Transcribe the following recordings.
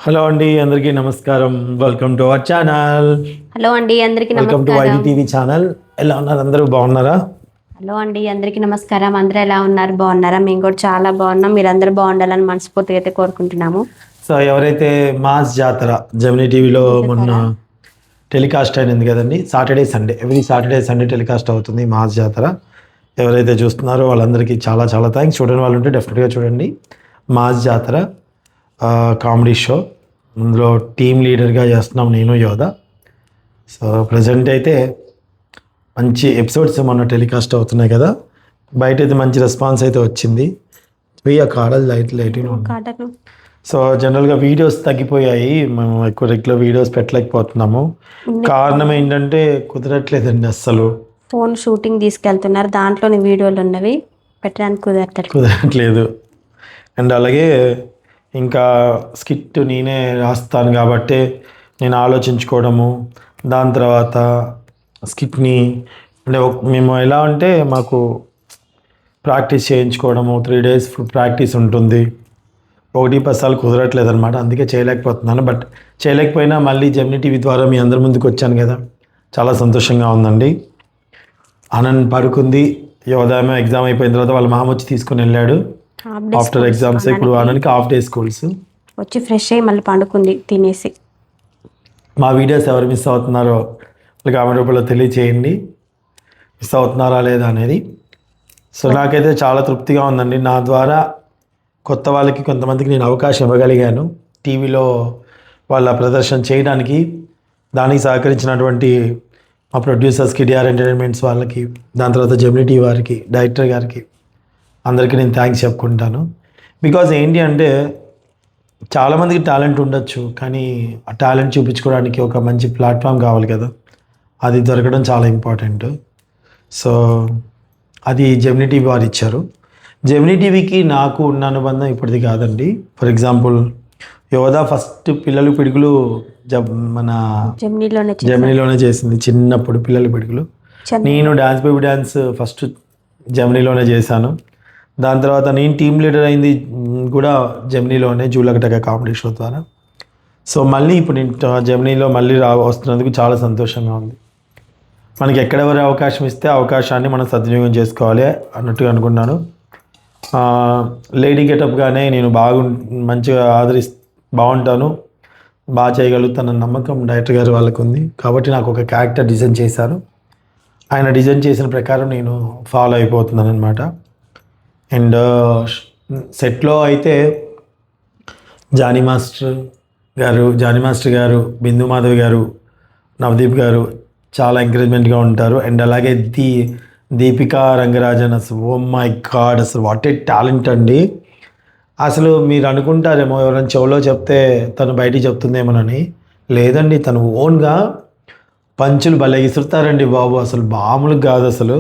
Hello అండి, అందరికీ నమస్కారం. Welcome to our channel. Hello అండి, అందరికీ వెల్కమ్ టు నమస్కారం. YTV channel. ఎలా ఉన్నారు? అందరూ బాగున్నారా? హలో అండి, అందరికీ నమస్కారం. అందరూ ఎలా ఉన్నారు? బాగున్నారా? మేము కూడా చాలా బాగున్నాం. మీరందరూ బాగుండాలని మనస్ఫూర్తిగా అయితే కోరుకుంటున్నాము. సో ఎవరైతే మాస్ జాతర జెమినీ టీవీలో మొన్న టెలికాస్ట్ అయినది కదండి, Saturday Sunday, every Saturday Sunday telecast అవుతుంది మాస్ జాతర. ఎవరైతే చూస్తున్నారో వాళ్ళందరికీ చాలా చాలా థ్యాంక్స్. చూడని వాళ్ళు ఉంటే డెఫినెట్గా చూడండి. మాస్ జాతర కామెడీ షో, అందులో టీమ్ లీడర్గా చేస్తున్నాం నేను, యోధ. సో ప్రజెంట్ అయితే మంచి ఎపిసోడ్స్ మొన్న టెలికాస్ట్ అవుతున్నాయి కదా, బయట అయితే మంచి రెస్పాన్స్ అయితే వచ్చింది. వెయ్యి కాడలు లైట్ కాటను సో జనరల్గా వీడియోస్ తగ్గిపోయాయి, మనం ఎక్కువ రెగ్యులర్ వీడియోస్ పెట్టలేకపోతున్నాము. కారణం ఏంటంటే కుదరట్లేదండి, అస్సలు ఫోన్ షూటింగ్ తీసుకెళ్తున్నారు, దాంట్లోని వీడియోలు ఉన్నవి పెట్టడానికి కుదరట్లేదు. అండ్ అలాగే ఇంకా స్కిట్ నేనే రాస్తాను కాబట్టి నేను ఆలోచించుకోవడము, దాని తర్వాత స్కిట్ని అంటే మేము ఎలా అంటే మాకు ప్రాక్టీస్ చేయించుకోవడము, 3 days ప్రాక్టీస్ ఉంటుంది. 1 కుదరట్లేదు అనమాట, అందుకే చేయలేకపోతున్నాను. బట్ చేయలేకపోయినా మళ్ళీ జెమినీ టీవీ ద్వారా మీ అందరి ముందుకు వచ్చాను కదా, చాలా సంతోషంగా ఉందండి. ఆనంద్ పడుకుంది, యోధామ ఎగ్జామ్ అయిపోయిన తర్వాత వాళ్ళ మామ వచ్చి తీసుకుని వెళ్ళాడు ఆఫ్టర్ ఎగ్జామ్స్. ఇప్పుడు ఆనంద్కి హాఫ్ డే స్కూల్స్. వచ్చి ఫ్రెష్ అయ్యి మళ్ళీ పండుకుంది తినేసి. మా వీడియోస్ ఎవరు మిస్ అవుతున్నారో వాళ్ళకి కామెంట్ రూపంలో తెలియచేయండి, మిస్ అవుతున్నారా లేదా అనేది. సో నాకైతే చాలా తృప్తిగా ఉందండి. నా ద్వారా కొత్త వాళ్ళకి కొంతమందికి నేను అవకాశం ఇవ్వగలిగాను టీవీలో వాళ్ళ ప్రదర్శన చేయడానికి. దానికి సహకరించినటువంటి మా ప్రొడ్యూసర్స్ KDR ఎంటర్టైన్మెంట్స్ వాళ్ళకి, దాని తర్వాత జెమినీ టీవీ వారికి, డైరెక్టర్ గారికి, అందరికీ నేను థ్యాంక్స్ చెప్పుకుంటాను. బికాజ్ ఏంటి అంటే చాలామందికి టాలెంట్ ఉండొచ్చు, కానీ ఆ టాలెంట్ చూపించుకోవడానికి ఒక మంచి ప్లాట్ఫామ్ కావాలి కదా, అది దొరకడం చాలా ఇంపార్టెంట్. సో అది జెమినీ టీవీ వారు ఇచ్చారు. జెమినీ టీవీకి నాకు ఉన్న అనుబంధం ఇప్పటిది కాదండి. ఫర్ ఎగ్జాంపుల్ యోధా ఫస్ట్ పిల్లలు పిడుగులు మన జెమినీలోనే చేసింది, చిన్నప్పుడు పిల్లలు పిడుగులు. నేను డ్యాన్స్ బేబీ డ్యాన్స్ ఫస్ట్ జెమినీలోనే చేశాను. దాని తర్వాత నేను టీమ్ లీడర్ అయింది కూడా జెమినీలోనే, జూలకటక కామెడీ షో ద్వారా. సో మళ్ళీ ఇప్పుడు నేను జెమినీలో మళ్ళీ వస్తున్నందుకు చాలా సంతోషంగా ఉంది. మనకి ఎక్కడెవరి అవకాశం ఇస్తే అవకాశాన్ని మనం సద్వినియోగం చేసుకోవాలి అన్నట్టుగా అనుకున్నాను. లేడీ గెటప్గానే నేను మంచిగా బాగుంటాను, బాగా చేయగలుగుతానన్న నమ్మకం డైరెక్టర్ గారు వాళ్ళకు ఉంది. కాబట్టి నాకు ఒక క్యారెక్టర్ డిజైన్ చేశారు, ఆయన డిజైన్ చేసిన ప్రకారం నేను ఫాలో అయిపోతున్నాను అనమాట. అండ్ సెట్లో అయితే జానీ మాస్టర్ గారు, బిందు మాధవి గారు, నవదీప్ గారు చాలా ఎంకరేజ్మెంట్గా ఉంటారు. అండ్ అలాగే దీపికా రంగరాజన్, అసలు ఓ మై గాడ్, అసలు వాట్ ఏ టాలెంట్ అండి. అసలు మీరు అనుకుంటారేమో ఎవరైనా చెవులో చెప్తే తను బయటికి చెప్తుందేమోనని, లేదండి, తను ఓన్గా పంచులు భలే ఇసురుతారండి బాబు, అసలు మామూలుగా కాదు. అసలు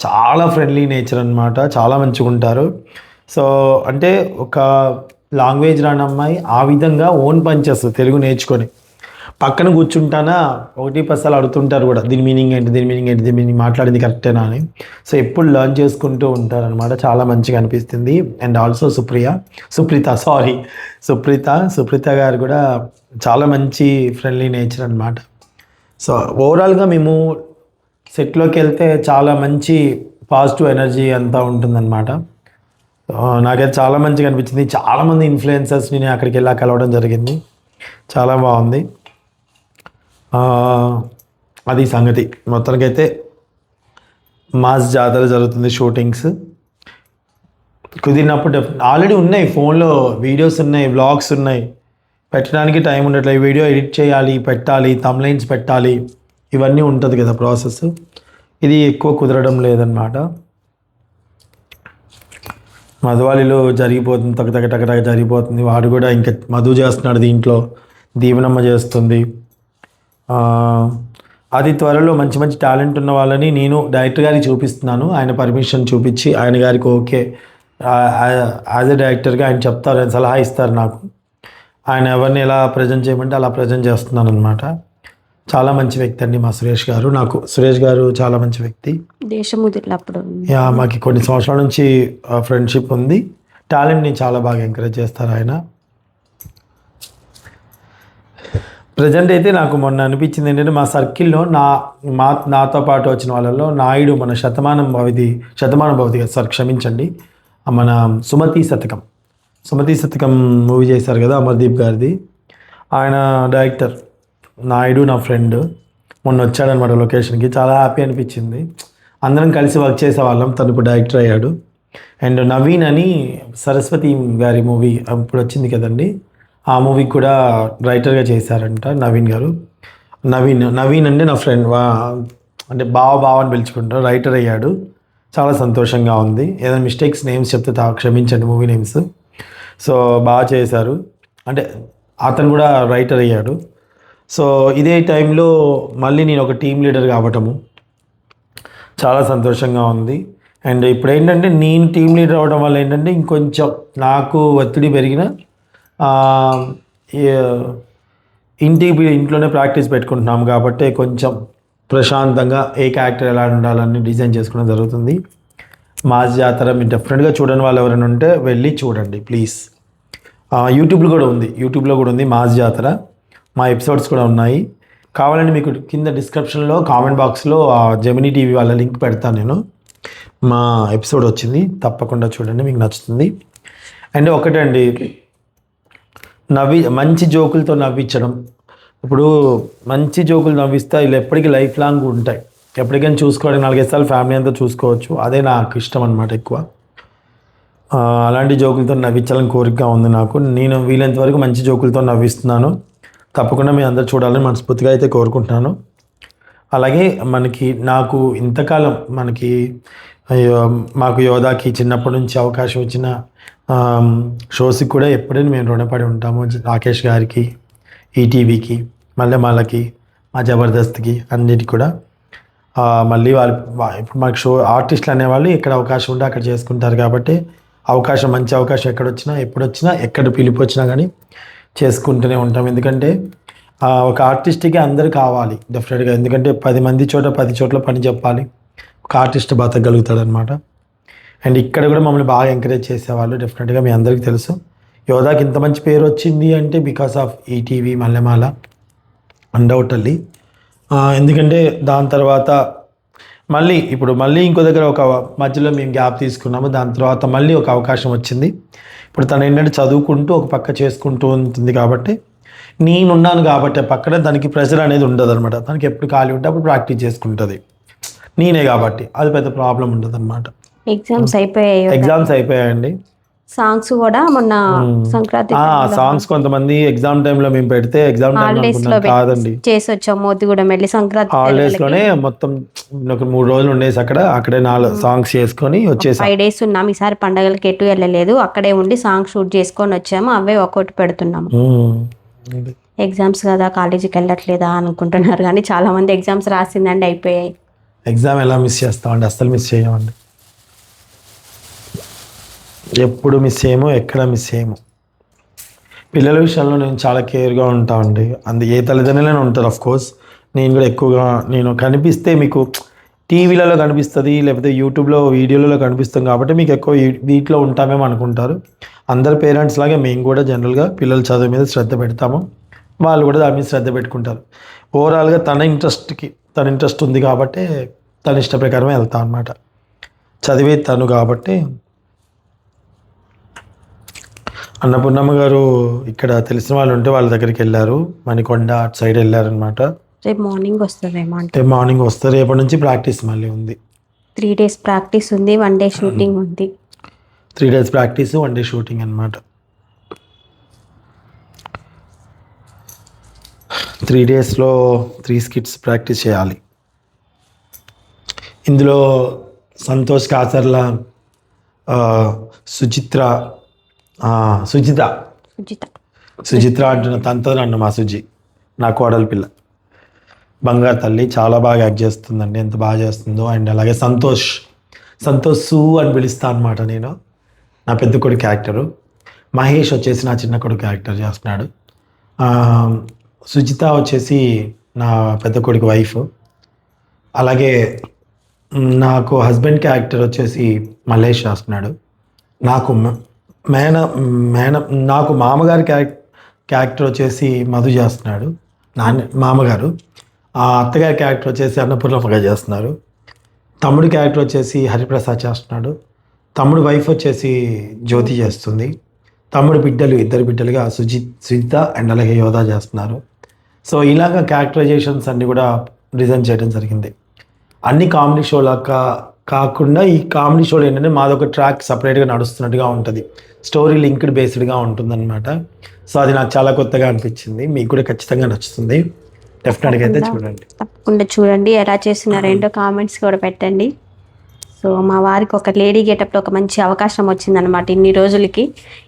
చాలా ఫ్రెండ్లీ నేచర్ అనమాట, చాలా మంచిగా ఉంటారు. సో అంటే ఒక లాంగ్వేజ్ రాని అమ్మాయి ఆ విధంగా ఓన్ పంచెస్ తెలుగు నేర్చుకొని పక్కన కూర్చుంటానా 1 అడుగుతుంటారు కూడా, దీని మీనింగ్ ఏంటి, దీని మీనింగ్ మాట్లాడింది కరెక్టేనా అని. సో ఎప్పుడు లర్న్ చేసుకుంటూ ఉంటారనమాట, చాలా మంచిగా అనిపిస్తుంది. అండ్ ఆల్సో సుప్రీత గారు కూడా చాలా మంచి ఫ్రెండ్లీ నేచర్ అనమాట. సో ఓవరాల్గా మేము సెట్లోకి వెళ్తే చాలా మంచి పాజిటివ్ ఎనర్జీ అంతా ఉంటుందన్నమాట. నాకైతే చాలా మంచిగా అనిపించింది. చాలామంది ఇన్ఫ్లుయెన్సర్స్ని నేను అక్కడికి వెళ్ళి కలవడం జరిగింది, చాలా బాగుంది. అది సంగతి. మొత్తానికైతే మాస్ జాతర జరుగుతుంది, షూటింగ్స్ కుదిరినప్పుడు ఆల్రెడీ ఉన్నాయి, ఫోన్లో వీడియోస్ ఉన్నాయి, వ్లాగ్స్ ఉన్నాయి, పెట్టడానికి టైం ఉండట్లేదు. వీడియో ఎడిట్ చేయాలి, పెట్టాలి, థంబ్నెయిల్స్ పెట్టాలి, ఇవన్నీ ఉంటుంది కదా ప్రాసెస్. ఇది ఎక్కువ కుదరడం లేదన్నమాట. మధువాలిలో జరిగిపోతుంది, టక జరిగిపోతుంది. వాడు కూడా ఇంకా మధు చేస్తున్నాడు దీంట్లో, దీవెనమ్మ చేస్తుంది. అది త్వరలో మంచి మంచి టాలెంట్ ఉన్న వాళ్ళని నేను డైరెక్టర్ గారికి చూపిస్తున్నాను. ఆయన పర్మిషన్ చూపించి ఆయన గారికి ఓకే, యాజ్ ఎ డైరెక్టర్గా ఆయన చెప్తారు, ఆయన సలహా ఇస్తారు నాకు. ఆయన ఎవరిని ఎలా ప్రజెంట్ చేయమంటే అలా ప్రజెంట్ చేస్తున్నాను అనమాట. చాలా మంచి వ్యక్తి అండి మా సురేష్ గారు చాలా మంచి వ్యక్తి. మాకు కొన్ని సంవత్సరాల నుంచి ఫ్రెండ్షిప్ ఉంది. టాలెంట్ని చాలా బాగా ఎంకరేజ్ చేస్తారు ఆయన. ప్రజెంట్ అయితే నాకు మొన్న అనిపించింది ఏంటంటే మా సర్కిల్లో నాతో పాటు వచ్చిన వాళ్ళలో నాయుడు మన శతమానం భవతి కదా సార్, క్షమించండి, మన సుమతి శతకం మూవీ చేశారు కదా అమర్దీప్ గారిది. ఆయన డైరెక్టర్ నాయుడు నా ఫ్రెండ్ మొన్న వచ్చాడనమాట లొకేషన్కి. చాలా హ్యాపీ అనిపించింది. అందరం కలిసి వర్క్ చేసేవాళ్ళం. తను ఇప్పుడు డైరెక్టర్ అయ్యాడు. అండ్ నవీన్ అని సరస్వతి గారి మూవీ ఇప్పుడు వచ్చింది కదండి, ఆ మూవీకి కూడా రైటర్గా చేశారంట నవీన్ గారు. నవీన్ అంటే నా ఫ్రెండ్, అంటే బావ అని పిలుచుకుంటారు, రైటర్ అయ్యాడు. చాలా సంతోషంగా ఉంది. ఏదైనా మిస్టేక్స్ నేమ్స్ చెప్తే క్షమించండి, మూవీ నేమ్స్. సో బాగా చేశారు, అంటే అతను కూడా రైటర్ అయ్యాడు. సో ఇదే టైంలో మళ్ళీ నేను ఒక టీం లీడర్ కావటము చాలా సంతోషంగా ఉంది. అండ్ ఇప్పుడు ఏంటంటే నేను టీం లీడర్ అవ్వడం వల్ల ఏంటంటే ఇంకొంచెం నాకు ఒత్తిడి పెరిగిన, ఇంట్లోనే ప్రాక్టీస్ పెట్టుకుంటున్నాం కాబట్టి కొంచెం ప్రశాంతంగా ఏ క్యారెక్టర్ ఎలా ఉండాలని డిజైన్ చేసుకోవడం జరుగుతుంది. మాస్ జాతర మీరు డెఫినెట్గా చూడని వాళ్ళు ఎవరైనా ఉంటే వెళ్ళి చూడండి ప్లీజ్. యూట్యూబ్లో కూడా ఉంది మాస్ జాతర. మా ఎపిసోడ్స్ కూడా ఉన్నాయి. కావాలంటే మీకు కింద డిస్క్రిప్షన్లో కామెంట్ బాక్స్లో జెమినీ టీవీ వాళ్ళ లింక్ పెడతాను నేను. మా ఎపిసోడ్ వచ్చింది, తప్పకుండా చూడండి, మీకు నచ్చుతుంది. అండ్ ఒకటండి, మంచి జోకులతో నవ్వించడం. ఇప్పుడు మంచి జోకులు నవ్విస్తే వీళ్ళు ఎప్పటికీ లైఫ్ లాంగ్ ఉంటాయి. ఎప్పటికైనా చూసుకోవడానికి 4 సార్లు ఫ్యామిలీ అంతా చూసుకోవచ్చు. అదే నాకు ఇష్టం అనమాట ఎక్కువ. అలాంటి జోకులతో నవ్వించాలని కోరికగా ఉంది నాకు. నేను వీలైనంత వరకు మంచి జోకులతో నవ్విస్తున్నాను. తప్పకుండా మీ అందరు చూడాలని మనస్ఫూర్తిగా అయితే కోరుకుంటున్నాను. అలాగే నాకు ఇంతకాలం మాకు యోధాకి చిన్నప్పటి నుంచి అవకాశం వచ్చిన షోస్కి కూడా ఎప్పుడైనా మేము రుణపడి ఉంటాము. రాకేష్ గారికి, ఈటీవీకి, మల్లెమాలకి, మా జబర్దస్త్కి, అన్నిటికీ కూడా. మళ్ళీ ఇప్పుడు మాకు ఆర్టిస్టులు అనేవాళ్ళు ఎక్కడ అవకాశం ఉంటే అక్కడ చేసుకుంటారు కాబట్టి మంచి అవకాశం ఎప్పుడొచ్చినా ఎక్కడ పిలుపు వచ్చినా కానీ చేసుకుంటూనే ఉంటాం. ఎందుకంటే ఒక ఆర్టిస్ట్కి అందరు కావాలి డెఫినెట్గా. ఎందుకంటే 10 మంది చోట 10 చోట్ల పని చెప్పాలి, ఒక ఆర్టిస్ట్ బతకగలుగుతాడు అనమాట. అండ్ ఇక్కడ కూడా మమ్మల్ని బాగా ఎంకరేజ్ చేసేవాళ్ళు డెఫినెట్గా, మీ అందరికీ తెలుసు. యోధాకి ఇంత మంచి పేరు వచ్చింది అంటే because of ETV, Mallemala, undoubtedly. ఎందుకంటే దాని తర్వాత మళ్ళీ ఇంకో దగ్గర ఒక మధ్యలో మేము గ్యాప్ తీసుకున్నాము. దాని తర్వాత మళ్ళీ ఒక అవకాశం వచ్చింది. ఇప్పుడు తను ఏంటంటే చదువుకుంటూ ఒక పక్క చేసుకుంటూ ఉంటుంది కాబట్టి నేనున్నాను కాబట్టి పక్కన దానికి ప్రెషర్ అనేది ఉండదు అనమాట. తనకి ఎప్పుడు ఖాళీ ఉంటే అప్పుడు ప్రాక్టీస్ చేసుకుంటుంది. నేనే కాబట్టి అది పెద్ద ప్రాబ్లం ఉండదు అనమాట. ఎగ్జామ్స్ అయిపోయాయండి. సాంగ్స్ కూడా మొన్న సంక్రాంతి సాంగ్స్ కొంతమంది ఎగ్జామ్ టైంలో మేము పెడితే ఎగ్జామ్ కాదండి చేసి వచ్చాం. మోతిగూడెం వెళ్ళి సంక్రాంతి హాలిడేస్ లోనే మొత్తం ఒక 3 రోజులు ఉండేసి అక్కడే 4 సాంగ్స్ చేసుకొని వచ్చేసాం. 5 days ఉన్నాం. ఈసారి పండగలకి ఎటు వెళ్ళలేదు, అక్కడే ఉండి సాంగ్ షూట్ చేసుకొని వచ్చాము. అవే ఒకటి పెడుతున్నాము. ఎగ్జామ్స్ కదా కాలేజీకి వెళ్ళట్లేదా అనుకుంటున్నారు కానీ చాలా మంది ఎగ్జామ్స్ రాసిందండి, అయిపోయాయి. ఎగ్జామ్ ఎలా మిస్ చేస్తామండి? అస్సలు మిస్ చేయమండి. ఎప్పుడు మిస్ చేయము, ఎక్కడ మిస్ చేయము. పిల్లల విషయంలో నేను చాలా కేర్గా ఉంటామండి. ఏ తల్లిదండ్రులైనా ఉంటారు అఫ్కోర్స్. నేను కూడా ఎక్కువగా కనిపిస్తే మీకు టీవీలలో కనిపిస్తుంది, లేకపోతే యూట్యూబ్లో వీడియోలలో కనిపిస్తాం కాబట్టి మీకు ఎక్కువ వీటిలో ఉంటామేమో అనుకుంటారు. అందరు పేరెంట్స్ లాగే మేము కూడా జనరల్గా పిల్లల చదువు మీద శ్రద్ధ పెడతాము. వాళ్ళు కూడా దాని మీద శ్రద్ధ పెట్టుకుంటారు. ఓవరాల్గా తన ఇంట్రెస్ట్ ఉంది కాబట్టి తన ఇష్ట ప్రకారమే వెళ్తాం అనమాట. చదివే తను కాబట్టి. అన్నపూర్ణమ్మ గారు ఇక్కడ తెలిసిన వాళ్ళు ఉంటే వాళ్ళ దగ్గరికి వెళ్ళారు. మణికొండ అటు సైడ్ వెళ్ళారనమాట. రేపు మార్నింగ్ వస్తుందేమో. మార్నింగ్ వస్తారు. రేపటి నుంచి ప్రాక్టీస్ మళ్ళీ ఉంది. 3 days ప్రాక్టీస్ ఉంది, 1 day షూటింగ్ ఉంది. 3 days ప్రాక్టీస్, 1 day షూటింగ్ అనమాట. 3 daysలో 3 skits ప్రాక్టీస్ చేయాలి. ఇందులో సంతోష్ కాసర్ల, సుచిత్ర అంటున్న తంతో నన్ను మా సుజి, నా కోడలి పిల్ల, బంగారు తల్లి, చాలా బాగా యాక్ట్ చేస్తుందండి. ఎంత బాగా చేస్తుందో. అండ్ అలాగే సంతోష్ సు అని పిలుస్తా అనమాట నేను, నా పెద్ద కొడుకు యాక్టరు. మహేష్ వచ్చేసి నా చిన్న కొడుకు యాక్టర్ చేస్తున్నాడు. సుజిత వచ్చేసి నా పెద్ద కొడుకు వైఫ్. అలాగే నాకు హస్బెండ్ క్యారెక్టర్ వచ్చేసి మల్లేష్ చేస్తున్నాడు. నాకు మామగారి క్యారెక్టర్ వచ్చేసి మధు చేస్తున్నాడు. మామగారు. ఆ అత్తగారి క్యారెక్టర్ వచ్చేసి అన్నపూర్ణమ్మగా చేస్తున్నారు. తమ్ముడి క్యారెక్టర్ వచ్చేసి హరిప్రసాద్ చేస్తున్నాడు. తమ్ముడు వైఫ్ వచ్చేసి జ్యోతి చేస్తుంది. తమ్ముడు బిడ్డలు ఇద్దరు బిడ్డలుగా సుజిత అండ్ అలాగే యోధా చేస్తున్నారు. సో ఇలాగ క్యారెక్టరైజేషన్స్ అన్నీ కూడా డిజైన్ చేయడం జరిగింది. అన్ని కామెడీ షోలాగా కాకుండా ఈ కామెడీ షోలో ఏంటంటే మాదొక ట్రాక్ సపరేట్గా నడుస్తున్నట్టుగా ఉంటుంది. స్టోరీ లింక్డ్ బేస్డ్గా ఉంటుందన్నమాట. సో అది నాకు చాలా కొత్తగా అనిపించింది. మీకు కూడా ఖచ్చితంగా నచ్చుతుంది. డెఫినెట్గా అయితే చూడండి. తప్పకుండా చూడండి. ఎలా చేస్తున్నారో ఏంటో కామెంట్స్ కూడా పెట్టండి. సో మా వారికి ఒక లేడీ గెటప్లో ఒక మంచి అవకాశం వచ్చిందనమాట. ఇన్ని రోజులకి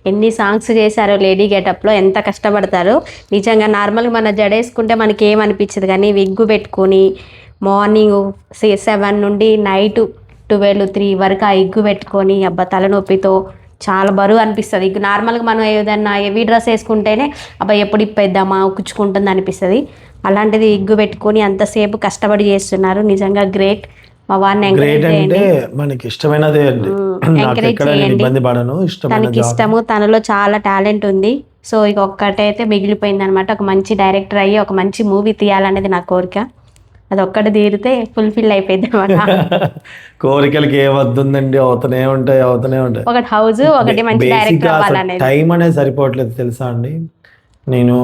ఎన్ని సాంగ్స్ చేశారో లేడీ గెటప్లో, ఎంత కష్టపడతారో నిజంగా. నార్మల్గా మన జడేసుకుంటే మనకి ఏమనిపించదు, కానీ విగ్గు పెట్టుకొని మార్నింగ్ 7 నుండి నైట్ 12-3 వరకు ఆ ఎగ్గు పెట్టుకొని అబ్బా తలనొప్పితో చాలా బరువు అనిపిస్తుంది. ఇక నార్మల్గా మనం ఏదన్నా హెవీ డ్రెస్ వేసుకుంటేనే అబ్బా ఎప్పుడు ఇప్పేద్దామా ఉక్కుచుకుంటుంది అనిపిస్తుంది. అలాంటిది ఎగ్గు పెట్టుకొని అంతసేపు కష్టపడి చేస్తున్నారు. నిజంగా గ్రేట్. మా వారిని ఎంకరేజ్ చేయండి. మనకి ఇష్టమైనదే అండి. ఎంకరేజ్ చేయండి. తనకి ఇష్టము, తనలో చాలా టాలెంట్ ఉంది. సో ఇక ఒక్కటైతే మిగిలిపోయింది అనమాట. ఒక మంచి డైరెక్టర్ అయ్యి ఒక మంచి మూవీ తీయాలనేది నా కోరిక. అది ఒక్కటి తీరితే ఫుల్ఫిల్ అయిపోయింది అనమాట. కోరికలకి ఏమవుతుందండి, అవుతూనే ఉంటాయి. ఒకటి హౌస్, ఒకటి మంచి డైరెక్టర్ అవ్వాలనేది. టైం అనేది సరిపోవట్లేదు తెలుసా అండి. నేను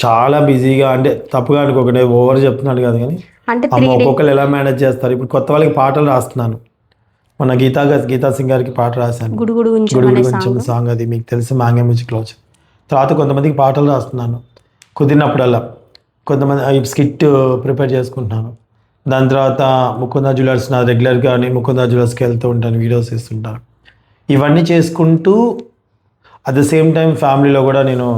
చాలా బిజీగా, అంటే తప్పుగా అనుకోకండి, ఓవర్ చెప్తున్నాడు కాదు, కానీ ఒక్కొక్కరు ఎలా మేనేజ్ చేస్తారు. ఇప్పుడు కొత్త వాళ్ళకి పాటలు రాస్తున్నాను. మన గీతా సింగ్ గారికి పాట రాశాను, గుడుగుడు కొంచెం సాంగ్. అది మీకు తెలిసి మ్యాంగో మ్యూజిక్లో వచ్చింది. తర్వాత కొంతమందికి పాటలు రాస్తున్నాను కుదిరినప్పుడల్లా. కొంతమంది స్కిట్ ప్రిపేర్ చేసుకుంటున్నాను. దాని తర్వాత ముకుంద జ్యువెలర్స్ నా రెగ్యులర్గా ముకుంద జ్యువెలర్స్కి వెళ్తూ ఉంటాను, వీడియోస్ ఇస్తుంటాను. ఇవన్నీ చేసుకుంటూ అట్ ద సేమ్ టైం ఫ్యామిలీలో కూడా నేను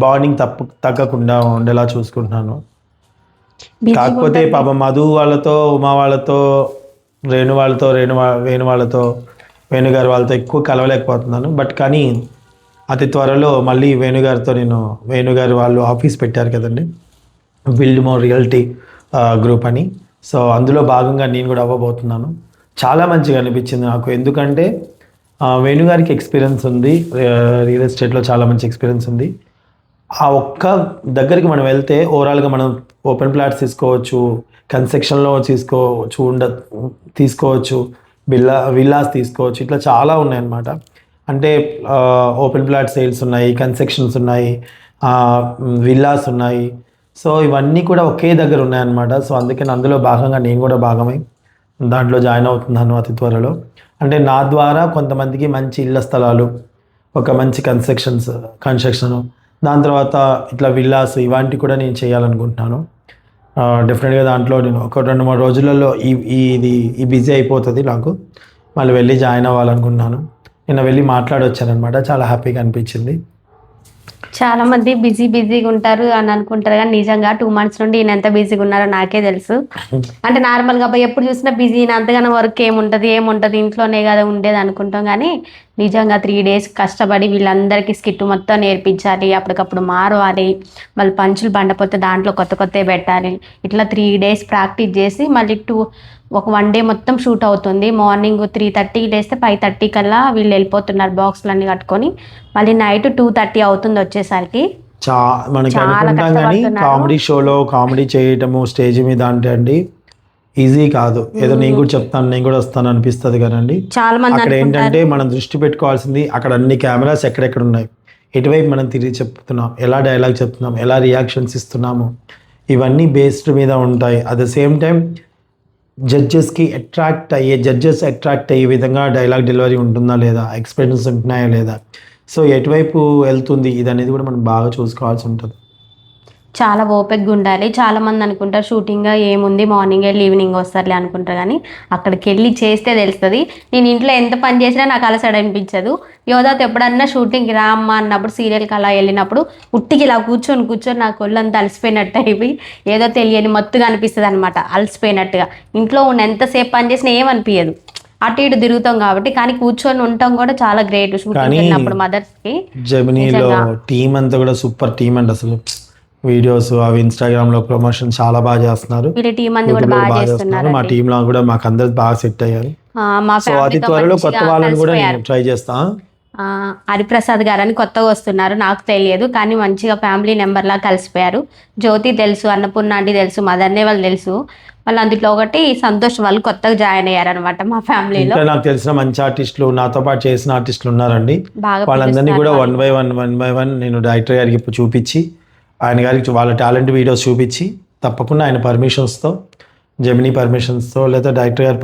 బాండింగ్ తగ్గకుండా ఉండేలా చూసుకుంటున్నాను. కాకపోతే పాపం మధు వాళ్ళతో, ఉమా వాళ్ళతో, వేణు వేణుగారు వాళ్ళతో ఎక్కువ కలవలేకపోతున్నాను. బట్ కానీ అతి త్వరలో మళ్ళీ వేణుగారు వాళ్ళు ఆఫీస్ పెట్టారు కదండి, బిల్డ్ మోర్ రియల్టీ గ్రూప్ అని. సో అందులో భాగంగా నేను కూడా అవ్వబోతున్నాను. చాలా మంచిగా అనిపించింది నాకు. ఎందుకంటే వేణుగారికి ఎక్స్పీరియన్స్ ఉంది, రియల్ ఎస్టేట్లో చాలా మంచి ఎక్స్పీరియన్స్ ఉంది. ఆ ఒక్క దగ్గరికి మనం వెళ్తే ఓవరాల్గా మనం ఓపెన్ ప్లాట్స్ తీసుకోవచ్చు, కన్స్ట్రక్షన్లో తీసుకోవచ్చు, విల్లాస్ తీసుకోవచ్చు. ఇట్లా చాలా ఉన్నాయన్నమాట. అంటే ఓపెన్ ప్లాట్ సేల్స్ ఉన్నాయి, కన్స్ట్రక్షన్స్ ఉన్నాయి, విల్లాస్ ఉన్నాయి. సో ఇవన్నీ కూడా ఒకే దగ్గర ఉన్నాయన్నమాట. సో అందుకని అందులో భాగంగా నేను కూడా భాగమై దాంట్లో జాయిన్ అవుతున్నాను అతి త్వరలో. అంటే నా ద్వారా కొంతమందికి మంచి ఇళ్ల స్థలాలు, ఒక మంచి కన్స్ట్రక్షన్, దాని తర్వాత ఇట్లా విల్లాస్ ఇలాంటివి కూడా నేను చేయాలనుకుంటున్నాను. డెఫినెట్గా దాంట్లో నేను ఒక 2-3 రోజులలో ఈ బిజీ అయిపోతుంది నాకు. మళ్ళీ వెళ్ళి జాయిన్ అవ్వాలనుకుంటున్నాను. నిన్న వెళ్ళి మాట్లాడొచ్చానమాట. చాలా హ్యాపీగా అనిపించింది. చాలా మంది బిజీగా ఉంటారు అని అనుకుంటారు, కానీ నిజంగా 2 months నుండి ఈయన ఎంత బిజీగా ఉన్నారో నాకే తెలుసు. అంటే నార్మల్గా ఎప్పుడు చూసినా బిజీ, అంతగానో వర్క్ ఏముంటుంది ఇంట్లోనే కదా ఉండేది అనుకుంటాం. కానీ నిజంగా 3 days కష్టపడి వీళ్ళందరికీ స్కిట్ మొత్తం నేర్పించాలి, అప్పటికప్పుడు మారవాలి, మళ్ళీ పంచులు బండపోతే దాంట్లో కొత్త పెట్టాలి. ఇట్లా 3 days ప్రాక్టీస్ చేసి మళ్ళీ 1 day మొత్తం షూట్ అవుతుంది. మార్నింగ్ 3:30 లేస్తే 5:30 కల్లా వీళ్ళు వెళ్ళిపోతున్నారు బాక్స్లు అన్ని కట్టుకొని. మళ్ళీ నైట్ 2:30 అవుతుంది వచ్చేసరికి. మనకి అనుకుంటాం కానీ కామెడీ షోలో కామెడీ చేయటము స్టేజ్ మీద అంటే అండి ఈజీ కాదు. ఏదో నేను కూడా చెప్తాను, నేను కూడా వస్తాను అనిపిస్తుంది కదండి. చాలా మంది అక్కడ ఏంటంటే మనం దృష్టి పెట్టుకోవాల్సింది, అక్కడ అన్ని కెమెరాస్ ఎక్కడెక్కడ ఉన్నాయి, ఎటువైపు మనం తిరిగి చెప్తున్నాం, ఎలా డైలాగ్ చెప్తున్నాం, ఎలా రియాక్షన్స్ ఇస్తున్నాము, ఇవన్నీ బేస్డ్ మీద ఉంటాయి. At the same time judges attract అయ్యే విధంగా డైలాగ్ డెలివరీ ఉంటుందా లేదా, ఎక్స్ప్రెషన్స్ ఉంటున్నాయా లేదా, సో ఎటువైపు వెళ్తుంది ఇది అనేది కూడా మనం బాగా చూసుకోవాల్సి ఉంటుంది. చాలా ఓపికగా ఉండాలి. చాలా మంది అనుకుంటారు షూటింగ్ ఏముంది మార్నింగ్ వెళ్ళి ఈవినింగ్ వస్తారులే అనుకుంటారు, కానీ అక్కడికి వెళ్ళి చేస్తే తెలుస్తుంది. నేను ఇంట్లో ఎంత పని చేసినా నాకు అలసట అనిపించదు. యోధాతో ఎప్పుడన్నా షూటింగ్కి రా అమ్మ అన్నప్పుడు, సీరియల్కి అలా వెళ్ళినప్పుడు ఉట్టికి ఇలా కూర్చొని నాకు ఒళ్ళంతా అలసిపోయినట్టు అయిపోయి ఏదో తెలియని మత్తుగా అనిపిస్తుంది అనమాట, అలసిపోయినట్టుగా. ఇంట్లో ఉన్న ఎంతసేపు పని చేసినా ఏమనిపించదు, అటు ఇటు తిరుగుతాం కాబట్టి. కానీ కూర్చొని ఉంటాం కూడా చాలా గ్రేట్. షూటింగ్ వెళ్ళినప్పుడు మదర్స్కి జెమినీలో టీం అంతా కూడా సూపర్ టీం అండి. అసలు వీడియోస్ అవి ఇన్స్టాగ్రామ్లో ప్రమోషన్ చాలా బాగా చేస్తున్నారు. మా టీంలో కూడా మాకు అందరు బాగా సెట్ అయ్యారు. సో అతి త్వరలో కొత్త వాళ్ళని కూడా నేను ట్రై చేస్తా. హరిప్రసాద్ గారు అని కొత్తగా వస్తున్నారు, నాకు తెలియదు, కానీ మంచిగా ఫ్యామిలీ మెంబర్లా కలిసిపోయారు. జ్యోతి తెలుసు, అన్నపూర్ణ ఆంటీ తెలుసు, మదర్నే వాళ్ళు తెలుసు. వాళ్ళు అందులో ఒకటి సంతోష్ వాళ్ళు కొత్తగా జాయిన్ అయ్యారనమాట మా ఫ్యామిలీలో. ఇంకా నాకు తెలిసిన మంచి ఆర్టిస్టులు, నాతో పాటు చేసిన ఆర్టిస్టులు ఉన్నారండి. బాగా వాళ్ళందరినీ కూడా వన్ బై వన్ నేను డైరెక్టర్ గారికి చూపించి, ఆయన గారికి వాళ్ళ టాలెంట్ వీడియోస్ చూపించి, తప్పకుండా ఆయన పర్మిషన్స్తో, జెమినీ పర్మిషన్స్తో లేదా డైరెక్టర్ గారి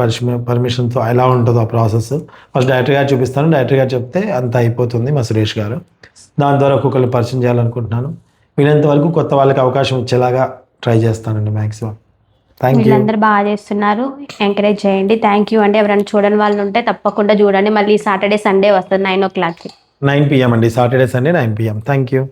పర్మిషన్తో ఎలా ఉంటుందో ఆ ప్రాసెస్ ఫస్ట్ డైరెక్టర్ గారు చూపిస్తాను. డైరెక్టర్ గారు చెప్తే అంత అయిపోతుంది మా సురేష్ గారు. దాని ద్వారా ఒక్కొక్కరు పరిచయం చేయాలనుకుంటున్నాను. వీళ్ళంత వరకు కొత్త వాళ్ళకి అవకాశం ఇచ్చేలాగా ట్రై చేస్తానండి మ్యాక్సిమం. Thank you. వీళ్ళందరూ బాగా చేస్తున్నారు, ఎంకరేజ్ చేయండి. థ్యాంక్ యూ అండి. ఎవరైనా చూడని వాళ్ళు ఉంటే తప్పకుండా చూడండి. మళ్ళీ సాటర్డే సండే వస్తుంది 9 o'clock. 9 PM అండి, Saturday Sunday 9 PM. Thank you.